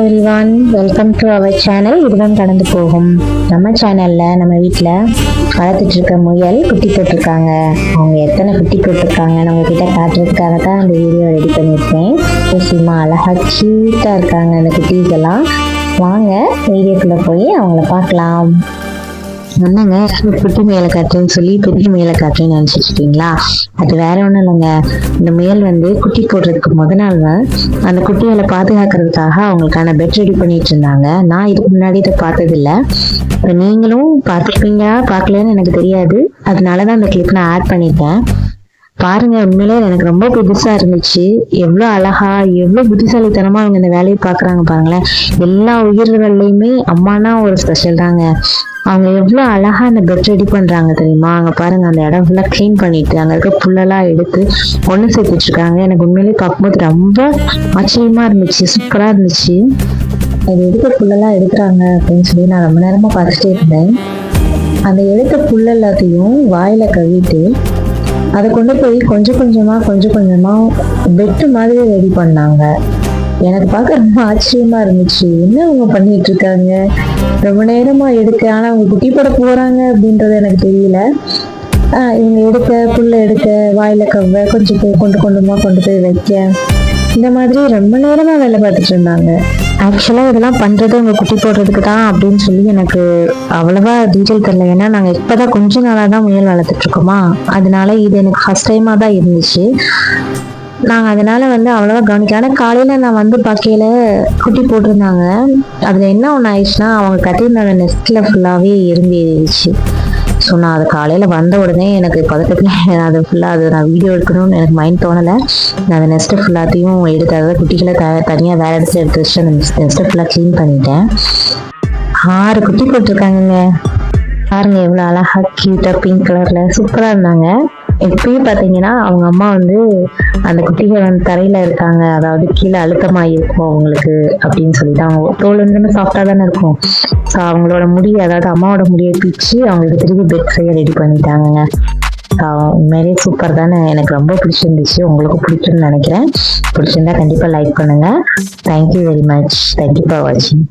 Everyone, welcome to our channel. இதுதான் கடந்து போகும். நம்ம சேனலில் நம்ம வீட்டில் வளர்த்துட்டு இருக்க முயல் குட்டி போட்டிருக்காங்க. அவங்க எத்தனை குட்டி போட்டிருக்காங்க நம்ம கிட்ட காட்டுறதுக்காக தான் அந்த வீடியோ ரெடி பண்ணியிருக்கேன். சும்மா அழகா கியூட்டாக இருக்காங்க அந்த குட்டீஸ் எல்லாம். வாங்க வீடியோக்குள்ளே போய் அவங்கள பார்க்கலாம். என்னங்க குட்டி முயலை காட்டுன்னு சொல்லி பெரிய முயலை காட்டுன்னு நினைச்சிட்டு இருக்கீங்களா? அது வேற ஒண்ணும் இல்லைங்க. இந்த முயல் குட்டி போடுறதுக்கு நாள் அந்த குட்டிகளை பாதுகாக்கிறதுக்காக அவங்களுக்கான பெட் ரெடி பண்ணிட்டு இருந்தாங்க. நான் இதுக்கு முன்னாடி இதை பார்த்ததில்ல. நீங்களும் பார்த்துருப்பீங்க, பார்க்கலன்னு எனக்கு தெரியாது. அதனாலதான் இந்த கிளிப் நான் ஆட் பண்ணிட்டேன். பாருங்க, உண்மையிலே எனக்கு ரொம்ப புதுசா இருந்துச்சு. எவ்வளவு அழகா, எவ்வளவு புத்திசாலித்தனமா அவங்க இந்த வேலையை பாக்குறாங்க பாருங்களேன். எல்லா உயிர்கள்லயுமே அம்மானா ஒரு ஸ்பெஷல் தாங்க. அவங்க எவ்வளவு அழகா அந்த பெட் ரெடி பண்றாங்க தெரியுமா? அங்க பாருங்க, அந்த இடம் ஃபுல்லா கிளீன் பண்ணிட்டு அங்க இருக்க புல்லெல்லாம் எடுத்து ஒண்ணு சேர்த்துட்டு இருக்காங்க. எனக்கு உண்மையிலேயே பார்க்கும்போது ரொம்ப ஆச்சரியமா இருந்துச்சு, சூப்பரா இருந்துச்சு. அது எடுத்த புல்லெல்லாம் எடுக்கிறாங்க அப்படின்னு சொல்லி நான் ரொம்ப நேரமா பார்த்துட்டே இருந்தேன். அந்த எடுத்த புல் எல்லாத்தையும் வாயில கவிட்டு அதை கொண்டு போய் கொஞ்சம் கொஞ்சமா பெட்டு மாதிரி ரெடி பண்ணாங்க. எனக்கு பார்க்க ரொம்ப ஆச்சரியமா இருந்துச்சு. என்ன அவங்க பண்ணிட்டு இருக்காங்க? ரொம்ப நேரமா எடுக்க, ஆனா அவங்க குட்டி போட போறாங்க அப்படின்றது எனக்கு தெரியல. இவங்க எடுக்க, புல்ல எடுக்க, வாயில கவ்வ, கொஞ்சம் கொண்டு போய் வைக்க, இந்த மாதிரி ரொம்ப நேரமா வேலை பார்த்துட்டு இருந்தாங்க. ஆக்சுவலா இதெல்லாம் பண்றது உங்க குட்டி போடுறதுக்கு தான் அப்படின்னு சொல்லி எனக்கு அவ்வளவா டீட்டெயில் தெரியல. ஏன்னா நாங்க இப்பதான் கொஞ்ச நாளா தான் முயல் வளர்த்துட்டு இருக்கோமா, அதனால இது எனக்கு ஃபர்ஸ்ட் டைமா தான் இருந்துச்சு. நாங்க அதனால அவ்வளவா கவனிக்க. ஆனா காலையில நான் பார்க்கையில குட்டி போட்டிருந்தாங்க. அதுல என்ன ஒண்ணு ஆயிடுச்சுன்னா, அவங்க கட்டியிருந்த நெஸ்ட்ல ஃபுல்லாவே எறும்பி ஏறிடுச்சு. ஸோ நான் அது காலையில் வந்த உடனே எனக்கு பதட்டத்தில் அது ஃபுல்லாக அது நான் வீடியோ எடுக்கணும்னு எனக்கு மைண்ட் தோணலை. நான் அந்த நெஸ்ட்டை ஃபுல்லாத்தையும் எடுத்து, அதாவது குட்டிகளை தனியாக வேறு இடத்துல எடுத்து வச்சு அந்த நெஸ்ட்டை ஃபுல்லாக க்ளீன் பண்ணிட்டேன். 6 குட்டி போட்டிருக்காங்கங்க. பாருங்க எவ்வளோ அழகா கியூட்டாக பிங்க் கலரில் சூப்பராக இருந்தாங்க. எப்பயும் பார்த்தீங்கன்னா அவங்க அம்மா அந்த குட்டிகள் தரையில இருக்காங்க, அதாவது கீழே அழுத்தமா இருக்கும் அவங்களுக்கு அப்படின்னு சொல்லிட்டு, அவங்க தோல் சாஃப்டா தானே இருக்கும். ஸோ அவங்களோட முடி, அதாவது அம்மாவோட முடியை பிச்சு அவங்களுக்கு திருப்பி பெட் செய்ய ரெடி பண்ணிட்டாங்க. உண்மையிலேயே சூப்பர் தானே. எனக்கு ரொம்ப பிடிச்சிருந்துச்சு. உங்களுக்கு பிடிக்கும்னு நினைக்கிறேன். பிடிச்சிருந்தா கண்டிப்பா லைக் பண்ணுங்க. Thank you very much. Thank you for வாட்சிங்.